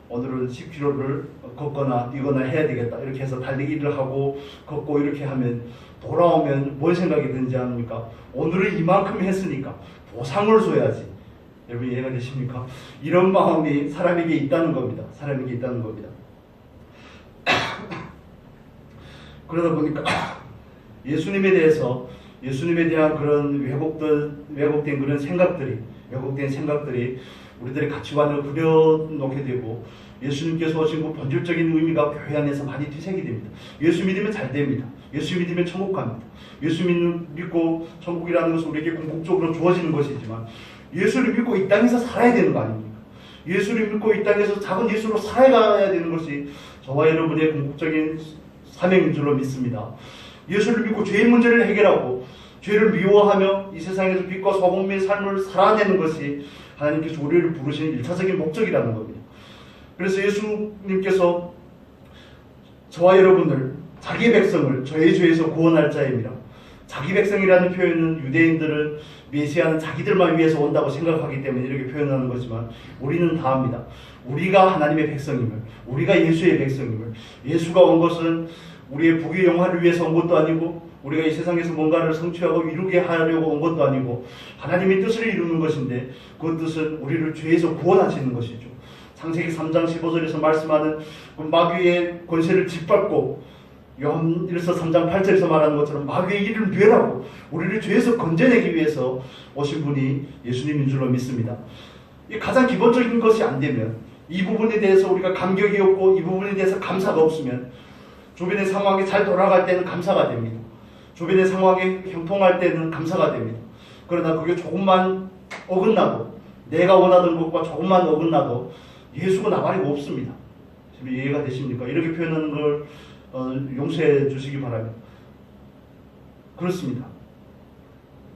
오늘은 10km를 걷거나 뛰거나 해야 되겠다. 이렇게 해서 달리기를 하고 걷고 이렇게 하면 돌아오면 뭔 생각이 드는지 아닙니까? 오늘은 이만큼 했으니까 보상을 줘야지. 여러분 이해가 되십니까? 이런 마음이 사람에게 있다는 겁니다. 사람에게 있다는 겁니다. 그러다 보니까 예수님에 대한 그런 왜곡된 그런 왜곡된 생각들이 우리들의 가치관을 그려놓게 되고 예수님께서 오신 그 본질적인 의미가 교회 안에서 많이 퇴색이 됩니다. 예수 믿으면 잘 됩니다. 예수 믿으면 천국 갑니다. 예수 믿고 천국이라는 것은 우리에게 궁극적으로 주어지는 것이지만 예수를 믿고 이 땅에서 살아야 되는 거 아닙니까? 예수를 믿고 이 땅에서 작은 예수로 살아가야 되는 것이 저와 여러분의 궁극적인 사명인 줄로 믿습니다. 예수를 믿고 죄의 문제를 해결하고 죄를 미워하며 이 세상에서 빛과 소금의 삶을 살아내는 것이 하나님께서 우리를 부르시는 1차적인 목적이라는 겁니다. 그래서 예수님께서 저와 여러분을 자기 백성을 저의 죄에서 구원할 자입니다. 자기 백성이라는 표현은 유대인들은 메시아는 자기들만 위해서 온다고 생각하기 때문에 이렇게 표현하는 거지만 우리는 다 압니다. 우리가 하나님의 백성임을, 우리가 예수의 백성임을, 예수가 온 것은 우리의 부귀 영화를 위해서 온 것도 아니고 우리가 이 세상에서 뭔가를 성취하고 이루게 하려고 온 것도 아니고 하나님의 뜻을 이루는 것인데 그 뜻은 우리를 죄에서 구원하시는 것이죠. 창세기 3장 15절에서 말씀하는 그 마귀의 권세를 짓밟고 요한 1서 3장 8절에서 말하는 것처럼 마귀의 일을 멸하고 우리를 죄에서 건져내기 위해서 오신 분이 예수님인 줄로 믿습니다. 이 가장 기본적인 것이 안 되면 이 부분에 대해서 우리가 감격이 없고 이 부분에 대해서 감사가 없으면 주변의 상황이 잘 돌아갈 때는 감사가 됩니다. 주변의 상황에 형통할 때는 감사가 됩니다. 그러나 그게 조금만 어긋나도 내가 원하던 것과 조금만 어긋나도 예수가 나발이고 없습니다. 지금 이해가 되십니까? 이렇게 표현하는 걸 용서해 주시기 바랍니다. 그렇습니다.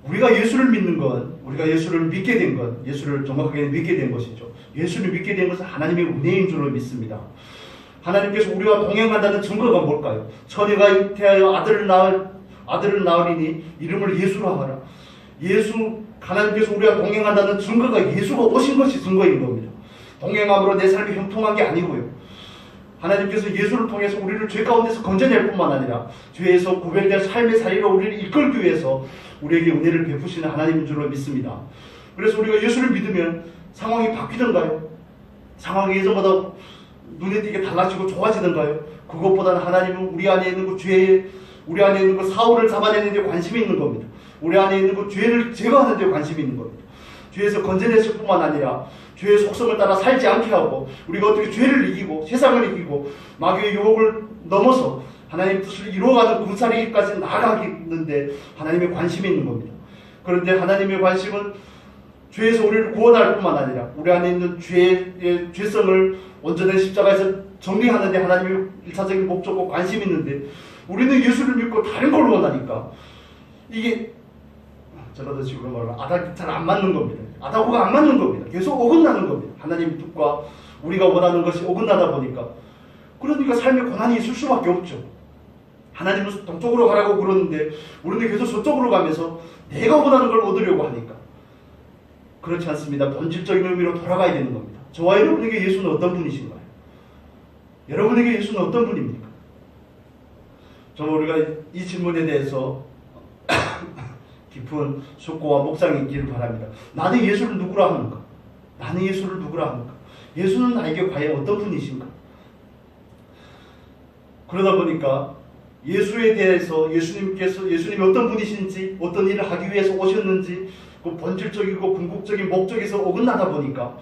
우리가 예수를 믿는 건, 우리가 예수를 믿게 된 건, 예수를 정확하게 믿게 된 것이죠. 예수를 믿게 된 것은 하나님의 은혜인 줄로 믿습니다. 하나님께서 우리와 동행한다는 증거가 뭘까요? 처녀가 잉태하여 아들을 낳으리니 이름을 예수라 하라. 하나님께서 우리와 동행한다는 증거가 예수가 오신 것이 증거인 겁니다. 동행함으로 내 삶이 형통한 게 아니고요. 하나님께서 예수를 통해서 우리를 죄 가운데서 건져낼 뿐만 아니라 죄에서 구별된 삶의 사이로 우리를 이끌기 위해서 우리에게 은혜를 베푸시는 하나님인 줄로 믿습니다. 그래서 우리가 예수를 믿으면 상황이 바뀌던가요? 상황이 예전보다 눈에 띄게 달라지고 좋아지던가요? 그것보다는 하나님은 우리 안에 있는 그 죄, 우리 안에 있는 그 사울을 잡아내는 데 관심이 있는 겁니다. 우리 안에 있는 그 죄를 제거하는 데 관심이 있는 겁니다. 죄에서 건져냈을 뿐만 아니라 죄의 속성을 따라 살지 않게 하고 우리가 어떻게 죄를 이기고 세상을 이기고 마귀의 유혹을 넘어서 하나님의 뜻을 이루어가는 군사리기까지 나아가는데 하나님의 관심이 있는 겁니다. 그런데 하나님의 관심은 죄에서 우리를 구원할 뿐만 아니라 우리 안에 있는 죄성을 온전한 십자가에서 정리하는 데 하나님의 1차적인 목적과 관심이 있는데 우리는 예수를 믿고 다른 걸 원하니까 이게 저라도 지금 말하면 아닥이 잘 안 맞는 겁니다. 아닥고가 안 맞는 겁니다. 계속 어긋나는 겁니다. 하나님의 뜻과 우리가 원하는 것이 어긋나다 보니까 그러니까 삶에 고난이 있을 수밖에 없죠. 하나님은 동쪽으로 가라고 그러는데 우리는 계속 저쪽으로 가면서 내가 원하는 걸 얻으려고 하니까 그렇지 않습니다. 본질적인 의미로 돌아가야 되는 겁니다. 저와 여러분에게 예수는 어떤 분이신가요? 여러분에게 예수는 어떤 분입니까? 저는 우리가 이 질문에 대해서 깊은 숙고와 묵상이 있기를 바랍니다. 나는 예수를 누구라 하는가? 나는 예수를 누구라 하는가? 예수는 나에게 과연 어떤 분이신가? 그러다 보니까 예수에 대해서 예수님이 어떤 분이신지 어떤 일을 하기 위해서 오셨는지 그 본질적이고 궁극적인 목적에서 어긋나다 보니까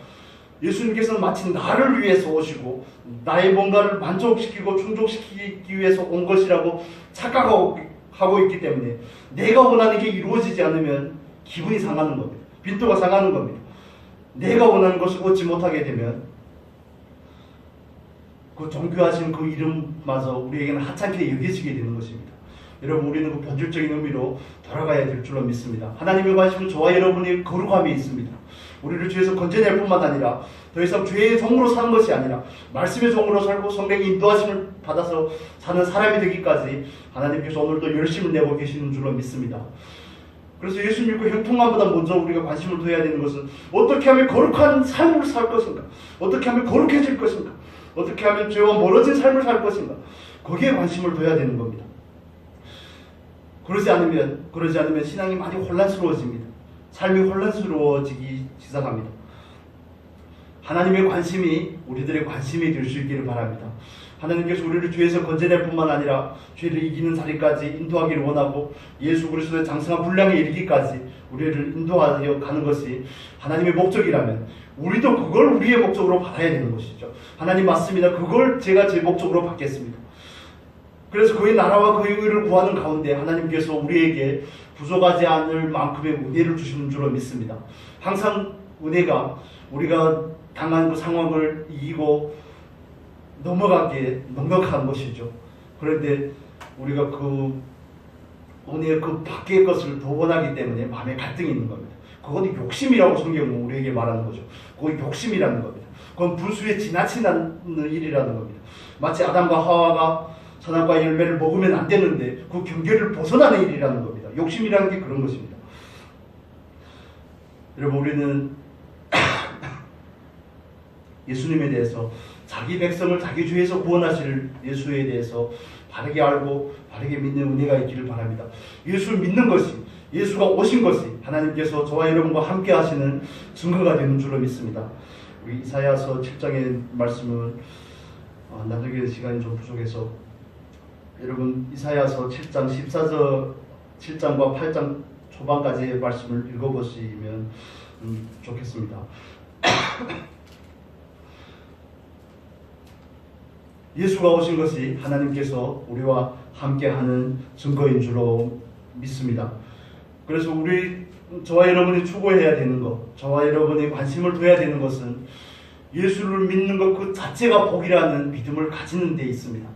예수님께서는 마치 나를 위해서 오시고 나의 뭔가를 만족시키고 충족시키기 위해서 온 것이라고 착각하고 있기 때문에 내가 원하는 게 이루어지지 않으면 기분이 상하는 겁니다. 빈도가 상하는 겁니다. 내가 원하는 것을 얻지 못하게 되면 그 존귀하신 그 이름마저 우리에게는 하찮게 여겨지게 되는 것입니다. 여러분, 우리는 그 본질적인 의미로 돌아가야 될 줄로 믿습니다. 하나님의 관심은 저와 여러분의 거룩함이 있습니다. 우리를 죄에서 건져낼 뿐만 아니라 더 이상 죄의 종으로 사는 것이 아니라 말씀의 종으로 살고 성령의 인도하심을 받아서 사는 사람이 되기까지 하나님께서 오늘도 열심을 내고 계시는 줄로 믿습니다. 그래서 예수 믿고 형통함보다 먼저 우리가 관심을 둬야 되는 것은 어떻게 하면 거룩한 삶을 살 것인가, 어떻게 하면 거룩해질 것인가, 어떻게 하면 죄와 멀어진 삶을 살 것인가, 거기에 관심을 둬야 되는 겁니다. 그러지 않으면 신앙이 많이 혼란스러워집니다. 삶이 혼란스러워지기 시작합니다. 하나님의 관심이 우리들의 관심이 될 수 있기를 바랍니다. 하나님께서 우리를 죄에서 건져낼 뿐만 아니라 죄를 이기는 자리까지 인도하기를 원하고 예수 그리스도의 장성한 분량에 이르기까지 우리를 인도하여 가는 것이 하나님의 목적이라면 우리도 그걸 우리의 목적으로 받아야 되는 것이죠. 하나님 맞습니다. 그걸 제가 제 목적으로 받겠습니다. 그래서 그의 나라와 그의 의를 구하는 가운데 하나님께서 우리에게 부족하지 않을 만큼의 은혜를 주시는 줄로 믿습니다. 항상 은혜가 우리가 당한 그 상황을 이기고 넘어가기에 넉넉한 것이죠. 그런데 우리가 그 은혜의 그 밖의 것을 더 원하기 때문에 마음에 갈등이 있는 겁니다. 그건 욕심이라고 성경은 우리에게 말하는 거죠. 그건 욕심이라는 겁니다. 그건 불수에 지나치는 일이라는 겁니다. 마치 아담과 하와가 선악과의 열매를 먹으면 안 되는데 그 경계를 벗어나는 일이라는 겁니다. 욕심이라는 게 그런 것입니다. 여러분, 우리는 예수님에 대해서 자기 백성을 자기 죄에서 구원하실 예수에 대해서 바르게 알고 바르게 믿는 은혜가 있기를 바랍니다. 예수를 믿는 것이, 예수가 오신 것이 하나님께서 저와 여러분과 함께 하시는 증거가 되는 줄로 믿습니다. 우리 이사야서 7장의 말씀은 나중에 시간이 좀 부족해서 여러분 이사야서 7장 7장과 8장 초반까지의 말씀을 읽어보시면 좋겠습니다. 예수가 오신 것이 하나님께서 우리와 함께하는 증거인 줄로 믿습니다. 그래서 저와 여러분이 추구해야 되는 것, 저와 여러분이 관심을 둬야 되는 것은 예수를 믿는 것 그 자체가 복이라는 믿음을 가지는 데 있습니다.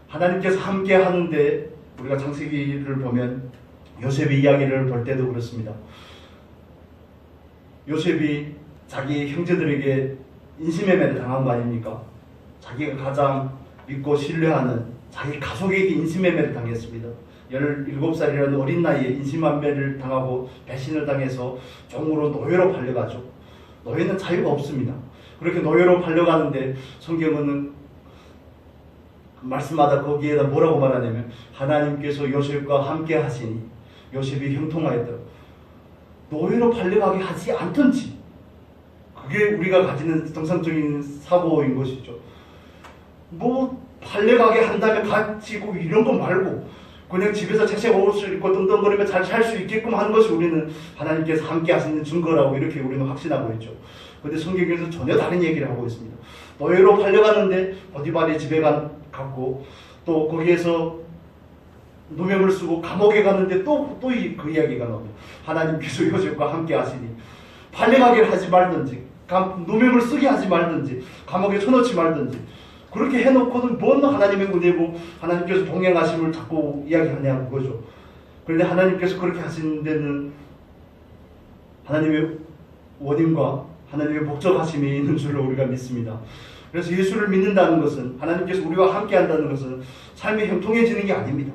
하나님께서 함께 하는데 우리가 창세기를 보면 요셉의 이야기를 볼 때도 그렇습니다. 요셉이 자기 형제들에게 인신매매를 당한 거 아닙니까? 자기가 가장 믿고 신뢰하는 자기 가족에게 인신매매를 당했습니다. 17살이라는 어린 나이에 인신매매를 당하고 배신을 당해서 종으로 노예로 팔려가죠. 노예는 자유가 없습니다. 그렇게 노예로 팔려가는데 성경은 말씀마다 거기에다 뭐라고 말하냐면 하나님께서 요셉과 함께 하시니 요셉이 형통하였더라. 노예로 팔려가게 하지 않던지, 그게 우리가 가지는 정상적인 사고인 것이죠. 팔려가게 한다면 가지고 이런 거 말고 그냥 집에서 채색 옷을 입고 떵떵거리며 잘 살 수 있게끔 하는 것이 우리는 하나님께서 함께 하시는 증거라고 이렇게 우리는 확신하고 있죠. 그런데 성경에서 전혀 다른 얘기를 하고 있습니다. 노예로 팔려갔는데 보디발의 집에 갔고 또 거기에서 누명을 쓰고 감옥에 갔는데 또 그 이야기가 나옵니다. 하나님께서 요셉과 함께 하시니 팔려가게 하지 말든지 누명을 쓰게 하지 말든지 감옥에 쳐넣지 말든지 그렇게 해놓고는 뭔 하나님의 은혜고 하나님께서 동행하심을 자꾸 이야기하냐는 거죠. 그런데 하나님께서 그렇게 하시는 데는 하나님의 원인과 하나님의 목적하심이 있는 줄로 우리가 믿습니다. 그래서 예수를 믿는다는 것은, 하나님께서 우리와 함께 한다는 것은 삶이 형통해지는 게 아닙니다.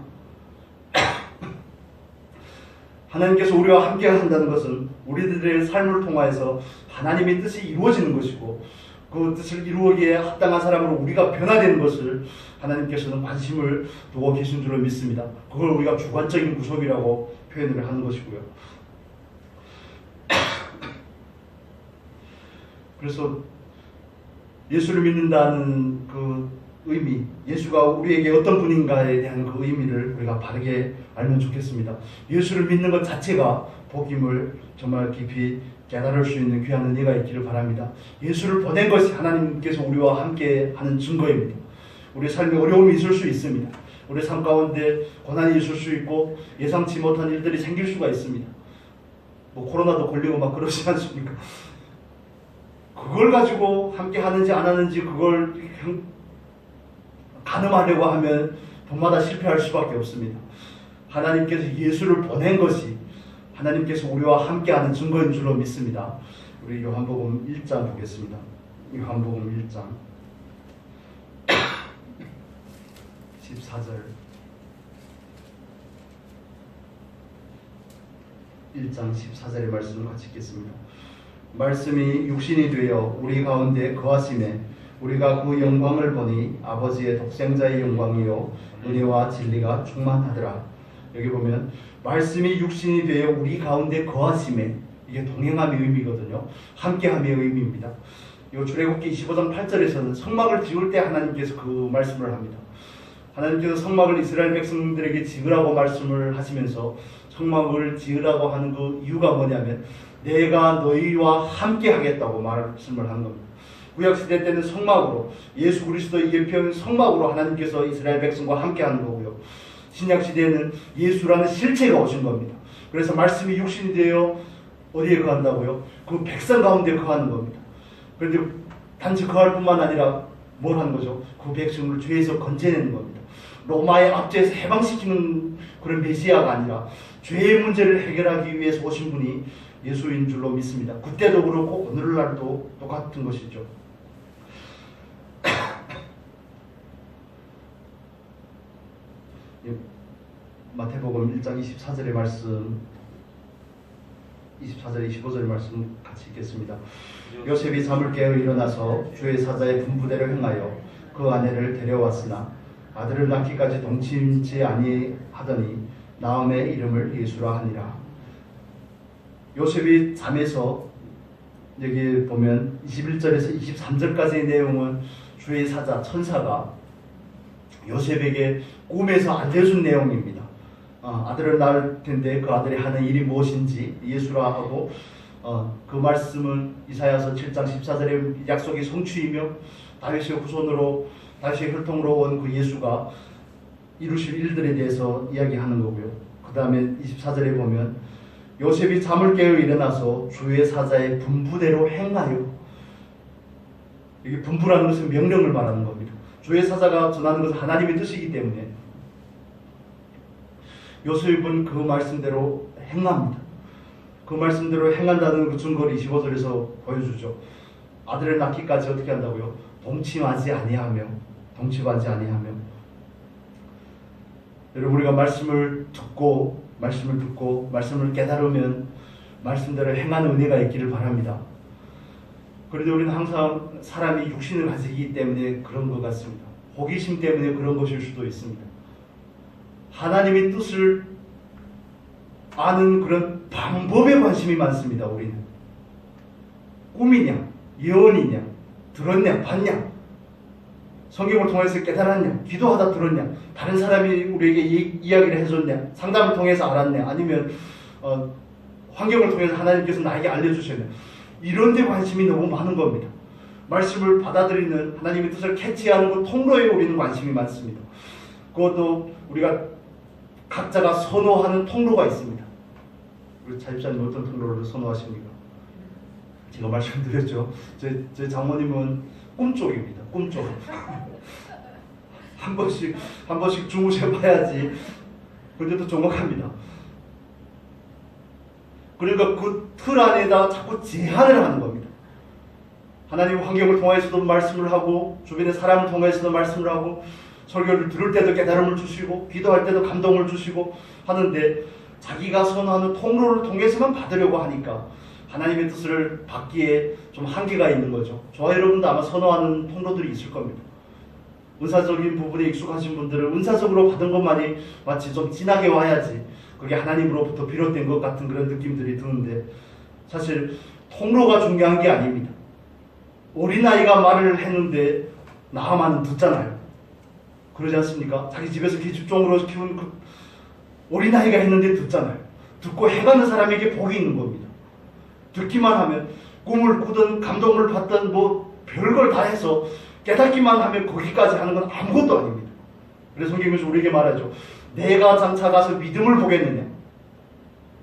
하나님께서 우리와 함께 한다는 것은 우리들의 삶을 통하여서 하나님의 뜻이 이루어지는 것이고 그 뜻을 이루기에 합당한 사람으로 우리가 변화되는 것을 하나님께서는 관심을 두고 계신 줄로 믿습니다. 그걸 우리가 주관적인 구속이라고 표현을 하는 것이고요. 그래서 예수를 믿는다는 그 의미, 예수가 우리에게 어떤 분인가에 대한 그 의미를 우리가 바르게 알면 좋겠습니다. 예수를 믿는 것 자체가 복임을 정말 깊이 깨달을 수 있는 귀한 은혜가 있기를 바랍니다. 예수를 보낸 것이 하나님께서 우리와 함께 하는 증거입니다. 우리 삶에 어려움이 있을 수 있습니다. 우리 삶 가운데 고난이 있을 수 있고 예상치 못한 일들이 생길 수가 있습니다. 뭐 코로나도 걸리고 막 그러지 않습니까? 그걸 가지고 함께 하는지 안 하는지 그걸 가늠하려고 하면 돈마다 실패할 수밖에 없습니다. 하나님께서 예수를 보낸 것이 하나님께서 우리와 함께하는 증거인 줄로 믿습니다. 우리 요한복음 1장 보겠습니다. 요한복음 1장 14절 1장 14절의 말씀을 같이 읽겠습니다. 말씀이 육신이 되어 우리 가운데 거하심에 우리가 그 영광을 보니 아버지의 독생자의 영광이요 은혜와 진리가 충만하더라. 여기 보면 말씀이 육신이 되어 우리 가운데 거하심에, 이게 동행함의 의미거든요. 함께함의 의미입니다. 이 출애굽기 25장 8절에서는 성막을 지을 때 하나님께서 그 말씀을 합니다. 하나님께서 성막을 이스라엘 백성들에게 지으라고 말씀을 하시면서 성막을 지으라고 하는 그 이유가 뭐냐면 내가 너희와 함께 하겠다고 말씀을 한 겁니다. 구약시대 때는 성막으로, 예수 그리스도의 예표인 성막으로 하나님께서 이스라엘 백성과 함께 하는 거고요. 신약시대에는 예수라는 실체가 오신 겁니다. 그래서 말씀이 육신이 되어 어디에 거한다고요? 그 백성 가운데 거하는 겁니다. 그런데 단지 거할 뿐만 아니라 뭘 하는 거죠? 그 백성을 죄에서 건져내는 겁니다. 로마의 압제에서 해방시키는 그런 메시아가 아니라 죄의 문제를 해결하기 위해서 오신 분이 예수인 줄로 믿습니다. 그때도 그렇고 오늘날도 똑같은 것이죠. 마태복음 1장 24절의 말씀, 24절 25절의 말씀 같이 읽겠습니다. 요셉이 잠을 깨어 일어나서 주의 사자의 분부대로 행하여 그 아내를 데려왔으나 아들을 낳기까지 동침치 아니하더니 나음의 이름을 예수라 하니라. 요셉이 잠에서, 여기 보면 21절에서 23절까지의 내용은 주의 사자 천사가 요셉에게 꿈에서 알려준 내용입니다. 아들을 낳을 텐데 그 아들이 하는 일이 무엇인지 예수라 하고, 그 말씀은 이사야서 7장 14절의 약속이 성취이며 다윗의 후손으로, 다윗의 혈통으로 온 그 예수가 이루실 일들에 대해서 이야기하는 거고요. 그 다음에 24절에 보면 요셉이 잠을 깨어 일어나서 주의 사자의 분부대로 행하여, 여기 분부라는 것은 명령을 말하는 겁니다. 주의 사자가 전하는 것은 하나님의 뜻이기 때문에 요셉은 그 말씀대로 행합니다. 그 말씀대로 행한다는 그 증거를 25절에서 보여주죠. 아들을 낳기까지 어떻게 한다고요? 동침하지 아니하며. 여러분, 우리가 말씀을 듣고 말씀을 깨달으면 말씀대로 행하는 은혜가 있기를 바랍니다. 그런데 우리는 항상 사람이 육신을 가지기 때문에 그런 것 같습니다. 호기심 때문에 그런 것일 수도 있습니다. 하나님의 뜻을 아는 그런 방법에 관심이 많습니다. 우리는 꿈이냐, 예언이냐, 들었냐, 봤냐, 성경을 통해서 깨달았냐, 기도하다 들었냐, 다른 사람이 우리에게 이야기를 해줬냐, 상담을 통해서 알았냐, 아니면 환경을 통해서 하나님께서 나에게 알려주셨냐, 이런 데 관심이 너무 많은 겁니다. 말씀을 받아들이는, 하나님의 뜻을 캐치하는 그 통로에 우리는 관심이 많습니다. 그것도 우리가 각자가 선호하는 통로가 있습니다. 우리 차집사님 어떤 통로를 선호하십니까? 제가 말씀드렸죠. 제 장모님은 꿈 쪽입니다. 꿈 쪽. 한 번씩 주무셔봐야지. 그런데도 정확합니다. 그러니까 그 틀 안에다 자꾸 제한을 하는 겁니다. 하나님 환경을 통해서도 말씀을 하고, 주변의 사람을 통해서도 말씀을 하고, 설교를 들을 때도 깨달음을 주시고, 기도할 때도 감동을 주시고 하는데, 자기가 선호하는 통로를 통해서만 받으려고 하니까 하나님의 뜻을 받기에 좀 한계가 있는 거죠. 저와 여러분도 아마 선호하는 통로들이 있을 겁니다. 은사적인 부분에 익숙하신 분들은 은사적으로 받은 것만이 마치 좀 진하게 와야지 그게 하나님으로부터 비롯된 것 같은 그런 느낌들이 드는데, 사실 통로가 중요한 게 아닙니다. 어린아이가 말을 했는데 나아만은 듣잖아요. 그러지 않습니까? 자기 집에서 기집종으로 키운 그 어린아이가 했는데 듣잖아요. 듣고 해가는 사람에게 복이 있는 겁니다. 듣기만 하면, 꿈을 꾸든 감동을 받든 뭐 별걸 다 해서 깨닫기만 하면 거기까지 하는 건 아무것도 아닙니다. 그래서 성경에서 우리에게 말하죠. 내가 장차 가서 믿음을 보겠느냐.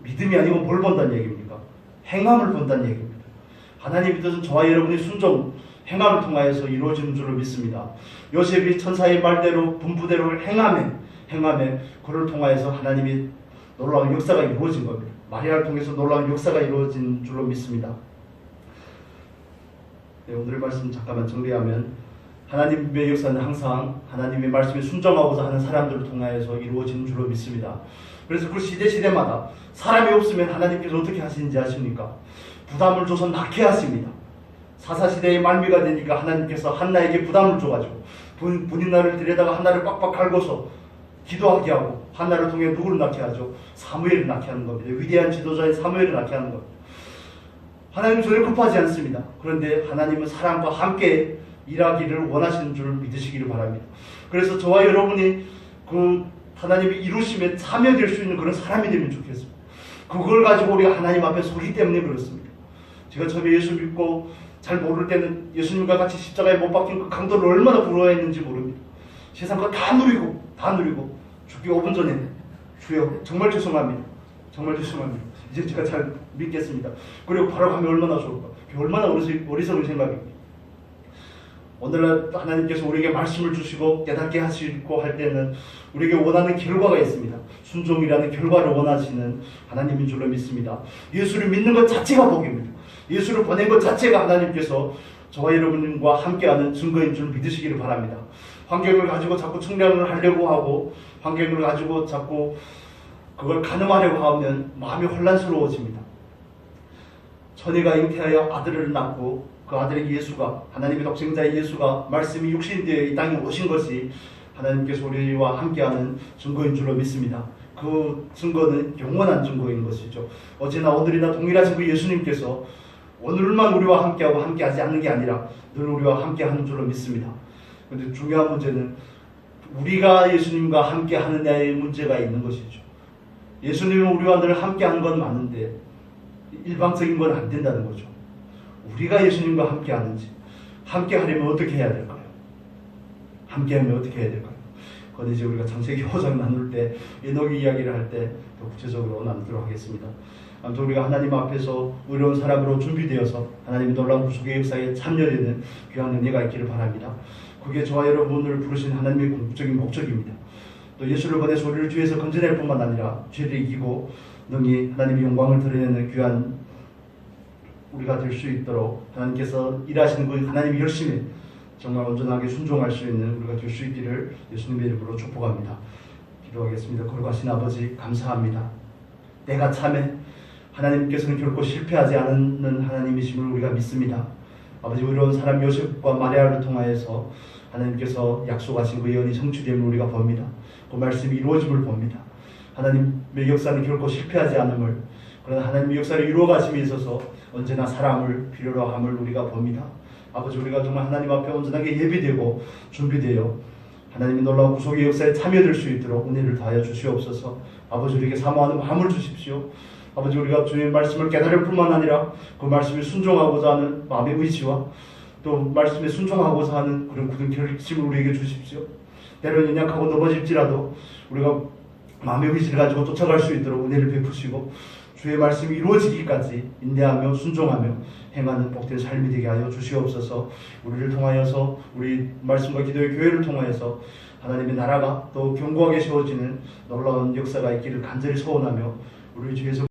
믿음이 아니고 뭘 본다는 얘기입니까? 행함을 본다는 얘기입니다. 하나님의 뜻은 저와 여러분의 순종, 행함을 통하여서 이루어지는 줄로 믿습니다. 요셉이 천사의 말대로 분부대로 행함에 그를 통하여서 하나님이 놀라운 역사가 이루어진 겁니다. 마리아를 통해서 놀라운 역사가 이루어진 줄로 믿습니다. 네, 오늘의 말씀 잠깐만 정리하면 하나님의 역사는 항상 하나님의 말씀에 순종하고자 하는 사람들을 통하여서 이루어지는 줄로 믿습니다. 그래서 그 시대마다 사람이 없으면 하나님께서 어떻게 하시는지 아십니까? 부담을 줘서 낳게 하십니다. 사사시대의 말미가 되니까 하나님께서 한나에게 부담을 줘가지고 분인나를 데려다가 한나를 빡빡 갈고서 기도하게 하고 한나를 통해 누구를 낳게 하죠? 사무엘을 낳게 하는 겁니다. 위대한 지도자인 사무엘을 낳게 하는 겁니다. 하나님은 전혀 급하지 않습니다. 그런데 하나님은 사람과 함께 일하기를 원하시는 줄 믿으시기를 바랍니다. 그래서 저와 여러분이 그 하나님이 이루심에 참여될 수 있는 그런 사람이 되면 좋겠습니다. 그걸 가지고 우리가 하나님 앞에 서기 때문에 그렇습니다. 제가 처음에 예수 믿고 잘 모를 때는 예수님과 같이 십자가에 못 박힌 그 강도를 얼마나 부러워했는지 모릅니다. 세상 거 다 누리고 죽기 5분 전에 주여 정말 죄송합니다. 이제 제가 잘 믿겠습니다. 그리고 바로 가면 얼마나 좋을까. 얼마나 어리석은 생각입니다. 오늘날 하나님께서 우리에게 말씀을 주시고 깨닫게 하시고 할 때는 우리에게 원하는 결과가 있습니다. 순종이라는 결과를 원하시는 하나님인 줄로 믿습니다. 예수를 믿는 것 자체가 복입니다. 예수를 보낸 것 자체가 하나님께서 저와 여러분과 함께하는 증거인 줄 믿으시기를 바랍니다. 환경을 가지고 자꾸 측량을 하려고 하고 환경을 가지고 자꾸 그걸 가늠하려고 하면 마음이 혼란스러워집니다. 처녀가 잉태하여 아들을 낳고 그 아들의 예수가 하나님의 독생자의 예수가 말씀이 육신되어 이 땅에 오신 것이 하나님께서 우리와 함께하는 증거인 줄로 믿습니다. 그 증거는 영원한 증거인 것이죠. 어제나 오늘이나 동일하신 그 예수님께서 오늘만 우리와 함께하고 함께하지 않는 게 아니라 늘 우리와 함께하는 줄로 믿습니다. 그런데 중요한 문제는 우리가 예수님과 함께하느냐의 문제가 있는 것이죠. 예수님은 우리와 늘 함께하는 건 맞는데 일방적인 건 안 된다는 거죠. 우리가 예수님과 함께하는지, 함께하려면 어떻게 해야 될까요? 함께하면 어떻게 해야 될까요? 그건 이제 우리가 창세기 5장 나눌 때, 에녹이 이야기를 할 때 더 구체적으로 나누도록 하겠습니다. 아무튼 우리가 하나님 앞에서 의로운 사람으로 준비되어서 하나님의 놀라운 구속의 역사에 참여되는 귀한 은혜가 있기를 바랍니다. 그게 저와 여러분을 부르신 하나님의 궁극적인 목적입니다. 또 예수를 보내서 우리를 죄에서 건져낼 뿐만 아니라 죄를 이기고 능히 하나님의 영광을 드러내는 귀한 우리가 될 수 있도록 하나님께서 일하시는 그 하나님의 열심에 정말 온전하게 순종할 수 있는 우리가 될 수 있기를 예수님의 이름으로 축복합니다. 기도하겠습니다. 거룩하신 아버지 감사합니다. 내가 참에 하나님께서는 결코 실패하지 않는 하나님이심을 우리가 믿습니다. 아버지 의로운 사람 요셉과 마리아를 통하여서 하나님께서 약속하신 그 예언이 성취됨을 우리가 봅니다. 그 말씀이 이루어짐을 봅니다. 하나님의 역사는 결코 실패하지 않음을, 그러나 하나님의 역사를 이루어가심에 있어서 언제나 사람을 필요로 함을 우리가 봅니다. 아버지 우리가 정말 하나님 앞에 온전하게 예비되고 준비되어 하나님의 놀라운 구속의 역사에 참여될 수 있도록 은혜를 다하여 주시옵소서. 아버지 우리에게 사모하는 마음을 주십시오. 아버지 우리가 주의 말씀을 깨달을 뿐만 아니라 그 말씀에 순종하고자 하는 마음의 의지와 또 말씀에 순종하고자 하는 그런 굳은 결심을 우리에게 주십시오. 때로는 연약하고 넘어질지라도 우리가 마음의 의지를 가지고 쫓아갈 수 있도록 은혜를 베푸시고 주의 말씀이 이루어지기까지 인내하며 순종하며 행하는 복된 삶이 되게 하여 주시옵소서. 우리를 통하여서 우리 말씀과 기도의 교회를 통하여서 하나님의 나라가 또 견고하게 세워지는 놀라운 역사가 있기를 간절히 소원하며 우리 주 예수